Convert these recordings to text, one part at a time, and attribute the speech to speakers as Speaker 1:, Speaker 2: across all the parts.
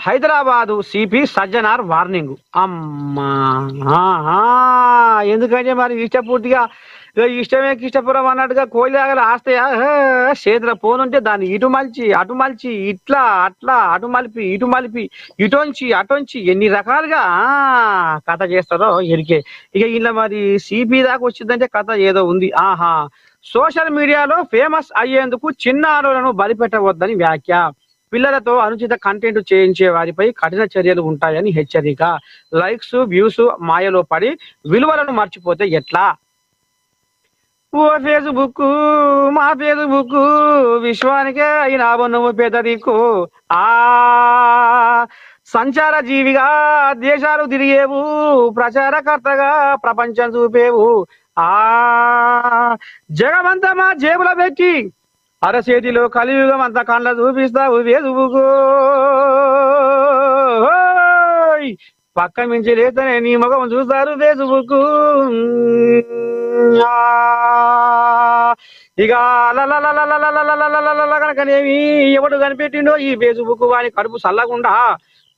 Speaker 1: Hyderabad CP Sajjanar warning. అమ్మా ఆహా! ఎందుకంటే మరి ఇష్టపూర్తిగా ఇష్టమే కిష్టపురం అన్నట్టుగా కోయిలాగలు ఆస్తాయా? చేతిలో పోనుంటే దాన్ని ఇటు మలిచి అటు మలిచి ఇట్లా అట్లా అటు మలిపి ఇటు మలిపి ఇటొంచి అటొంచి ఎన్ని రకాలుగా కథ చేస్తారో ఎరికే. ఇక ఇలా మరి సిపి దాకా వచ్చిందంటే కథ ఏదో ఉంది. ఆహా! సోషల్ మీడియాలో ఫేమస్ అయ్యేందుకు చిన్నారులను బలిపెట్టవద్దని వ్యాఖ్య. పిల్లలతో అనుచిత కంటెంట్ చేయించే వారిపై కఠిన చర్యలు ఉంటాయని హెచ్చరిక. లైక్స్ వ్యూస్ మాయలో పడి విలువలను మర్చిపోతే ఎట్లా? ఓ ఫేస్బుక్ మా ఫేస్బుక్ విశ్వానికే అయినా నువ్వు పెదరికు. ఆ సంచార జీవిగా దేశాలు తిరిగేవు, ప్రచారకర్తగా ప్రపంచం చూపేవు. ఆ జగమంతా మా జేబులో పెట్టి అరచేతిలో కలియుగం అంత కండ్ల చూపిస్తావు ఫేస్బుక్. పక్క మించి లేతనే నీ ముఖం చూస్తారు ఫేస్బుక్. ఇక కనుకనేమి ఎవడు కనిపెట్టిండో ఈ ఫేస్బుక్ వాని కడుపు చల్లకుండా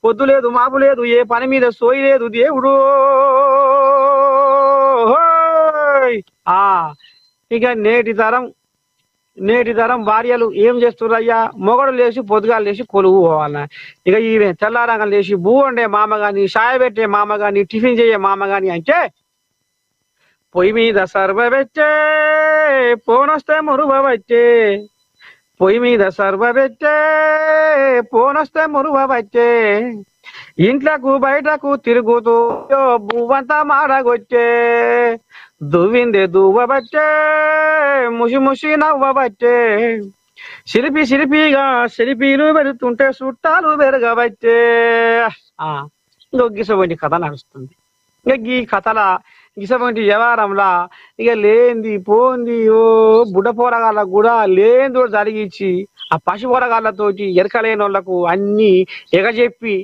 Speaker 1: పొద్దు లేదు మాపు లేదు, ఏ పని మీద సోయి లేదు దేవుడు. ఆ ఇక నేటి తరం భార్యలు ఏం చేస్తున్నారయ్యా? మొగడు లేచి పొద్దుగాలు లేచి కొలువు పోవాలన్న. ఇక ఈమె తెల్లారంగా లేచి బూ వండే మామ గాని, చాయ్ పెట్టే మామ గాని, టిఫిన్ చేయే మామ గాని అంటే పొయ్యి మీద సర్వ పెట్టే పోనొస్తే మురువ వచ్చే, పొయ్యి మీద సర్వ పెట్టే పోనొస్తే మురువ వచ్చే, ఇంట్లకు బయటకు తిరుగుతూ బువ్వంతా మాడగొచ్చే, దువ్విందే దువ్వబట్టే ముసి ముసి నవ్వబట్టే, సిలిపిగా సిలిపీలు పెరుగుతుంటే చుట్టాలు పెరగబట్టే. ఇంకో గిసవంటి కథ నడుస్తుంది. ఇక ఈ కథల గిసవంటి వ్యవహారంలా ఇక లేంది పోంది ఓ బుడ్డ పోరగాళ్ళకు కూడా లేందో జరిగించి ఆ పసి పోరగాళ్ళతోటి ఎరకలేని వాళ్ళకు అన్ని ఎగజెప్పి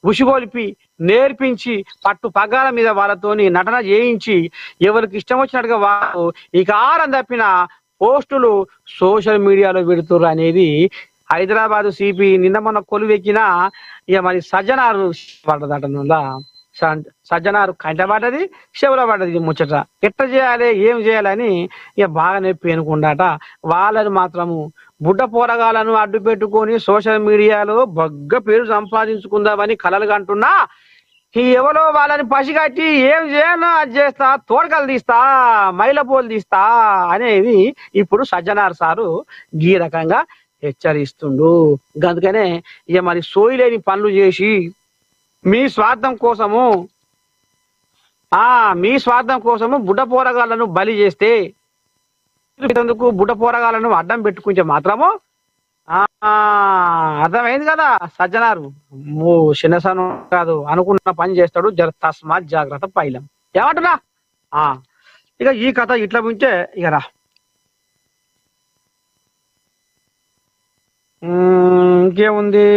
Speaker 1: ఉసిగొలిపి నేర్పించి పట్టు పగ్గాల మీద వాళ్ళతోని నటన చేయించి ఎవరికి ఇష్టం వచ్చినట్టుగా వాళ్ళు ఇక ఆరం తప్పిన పోస్టులు సోషల్ మీడియాలో పెడుతుర్రు అనేది హైదరాబాదు సిపి నిన్న మొన్న కొలువెక్కిన ఇక మరి సజ్జనారు పడ్డదట. సజ్జనారు కంట పడ్డది, చెవుల పడ్డది. ముచ్చట ఎట్లా చేయాలి ఏం చేయాలని ఇక బాగా నొప్పి అనుకుండాట. వాళ్ళని మాత్రము బుడ్డ పోరగాలను అడ్డు పెట్టుకొని సోషల్ మీడియాలో బగ్గ పేరు సంపాదించుకుందామని కలలు కంటున్నా ఎవరో వాళ్ళని పసిగట్టి ఏం చేయను అది చేస్తా, తోడకలు తీస్తా, మైలపోలు తీస్తా అనేది ఇప్పుడు సజ్జనార్ సారు ఈ రకంగా హెచ్చరిస్తుండు. అందుకనే ఇక మరి సోయిలేని పనులు చేసి మీ స్వార్థం కోసము బుడ్డ పోరగాళ్ళను బలి చేస్తే బుడ్డ పోరగాళ్ళను అడ్డం పెట్టుకుంటే మాత్రము అర్థమైంది కదా సజ్జనారు. చిన్నసను కాదు, అనుకున్న పని చేస్తాడు. జర తస్మాత్ జాగ్రత్త పైలం. ఏమంటున్నా? ఇక ఈ కథ ఇట్లా ఉంటే ఇక రా ఇంకేముంది,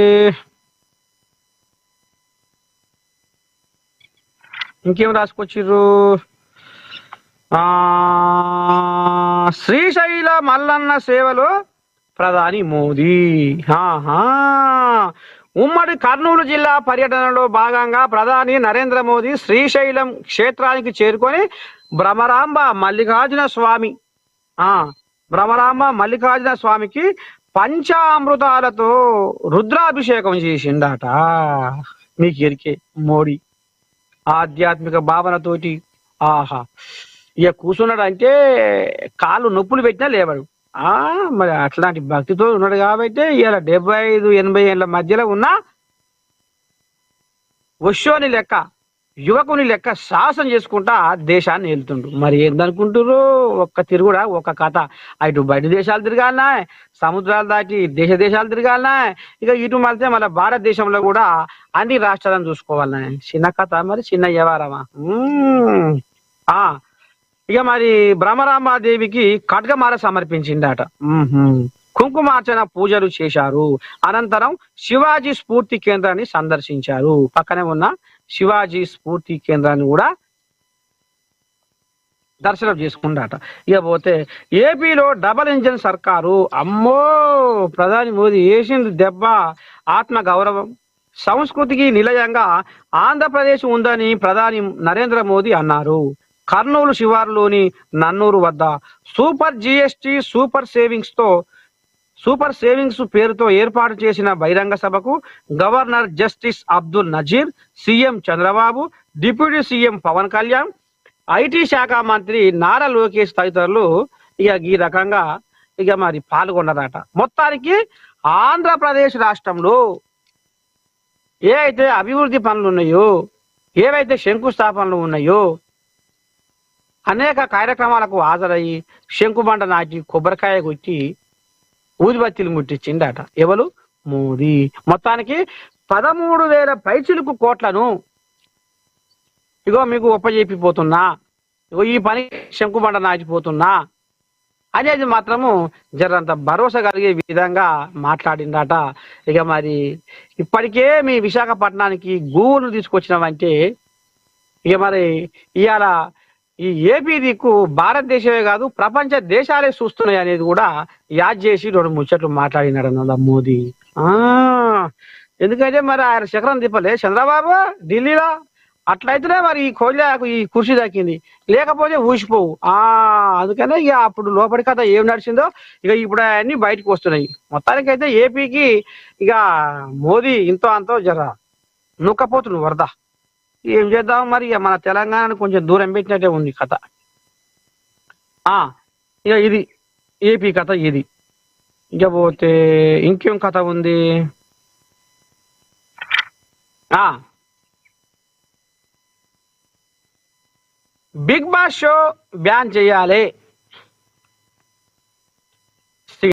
Speaker 1: ఇంకేం రాసుకొచ్చిర్రు? శ్రీశైల మల్లన్న సేవలో ప్రధాని మోదీ. ఉమ్మడి కర్నూలు జిల్లా పర్యటనలో భాగంగా ప్రధాని నరేంద్ర మోదీ శ్రీశైలం క్షేత్రానికి చేరుకొని భ్రమరాంబ మల్లికార్జున స్వామికి పంచామృతాలతో రుద్రాభిషేకం చేసిండట. మీకు ఎరికే మోడీ ఆధ్యాత్మిక భావనతోటి ఇక కూర్చున్నాడంటే కాళ్ళు నొప్పులు పెట్టినా లేవాడు. మరి అట్లాంటి భక్తితో ఉన్నాడు కాబట్టి ఇలా 75-80 ఏళ్ళ మధ్యలో ఉన్న వశ్యోని లెక్క యువకుని లెక్క సాహసం చేసుకుంటా దేశాన్ని వెళ్తుండ్రు. మరి ఏందనుకుంటున్నారు? ఒక్క తిరుగుడా ఒక కథ. అటు బయట దేశాలు తిరగాలనా, సముద్రాలు దాటి దేశాలు తిరగాలనా, ఇక ఇటు మళ్ళీ మన భారతదేశంలో కూడా అన్ని రాష్ట్రాలను చూసుకోవాలనా. చిన్న కథ, మరి చిన్న వ్యవహారమా? ఇక మరి భ్రమరాంబాదేవికి ఖడ్గమాల సమర్పించిందట. కుంకుమార్చన పూజలు చేశారు. అనంతరం శివాజీ స్ఫూర్తి కేంద్రాన్ని సందర్శించారు. పక్కనే ఉన్న శివాజీ స్ఫూర్తి కేంద్రాన్ని కూడా దర్శనం చేసుకుంటాట. ఇక పోతే ఏపీలో డబల్ ఇంజన్ సర్కారు. అమ్మో, ప్రధాని మోదీ వేసింది దెబ్బ. ఆత్మ గౌరవం, సంస్కృతికి నిలయంగా ఆంధ్రప్రదేశ్ ఉందని ప్రధాని నరేంద్ర మోదీ అన్నారు. కర్నూలు శివారులోని నన్నూరు వద్ద సూపర్ జిఎస్టి సూపర్ సేవింగ్స్ పేరుతో ఏర్పాటు చేసిన బహిరంగ సభకు governor justice Abdul Nazeer, CM Chandrababu, deputy CM Pawan Kalyan, IT శాఖ మంత్రి నారా లోకేష్ తదితరులు ఈ రకంగా మరి పాల్గొన్నారట. మొత్తానికి ఆంధ్రప్రదేశ్ రాష్ట్రంలో ఏ అయితే అభివృద్ధి పనులు ఉన్నాయో, ఏవైతే శంకుస్థాపనలు ఉన్నాయో, అనేక కార్యక్రమాలకు హాజరయ్యి శంకుబండ నాటి కొబ్బరికాయ కొట్టి ఊదిబత్తీలు ముట్టించిండట. ఎవరు? మోదీ. మొత్తానికి 13,000 పైచిలుకు కోట్లను మీకు ఒప్పజెప్పిపోతున్నా, ఈ పని శంకుబండ నాటిపోతున్నా అనేది మాత్రము జరంత భరోసా కలిగే విధంగా మాట్లాడిందట. మరి ఇప్పటికే మీ విశాఖపట్నానికి గూగుల్ తీసుకొచ్చినామంటే మరి ఇవాళ ఈ ఏపీ దిక్కు భారతదేశమే కాదు ప్రపంచ దేశాలే చూస్తున్నాయి అనేది కూడా యాద్ చేసి 2 ముచ్చట్లు మాట్లాడినాడు అన్న మోదీ. ఎందుకంటే మరి ఆయన శిఖరం తిప్పలే చంద్రబాబు ఢిల్లీలో, అట్లయితేనే మరి ఈ కోళ్ళకు ఈ కుర్చీ దక్కింది, లేకపోతే ఊసిపోవు. అందుకనే అప్పుడు లోపలి కథ ఏం నడిచిందో ఇప్పుడు అన్ని బయటకు వస్తున్నాయి. మొత్తానికైతే ఏపీకి మోదీ ఇంతో అంతో జర నూక్కపోతుంది వరద. ఏం చేద్దాం మరి, మన తెలంగాణను కొంచెం దూరం పెట్టినట్టే ఉంది కథ. ఇది ఏపీ కథ. ఇది పోతే ఇంకేం కథ ఉంది? బిగ్ బాస్ షో బ్యాన్ చేయాలి.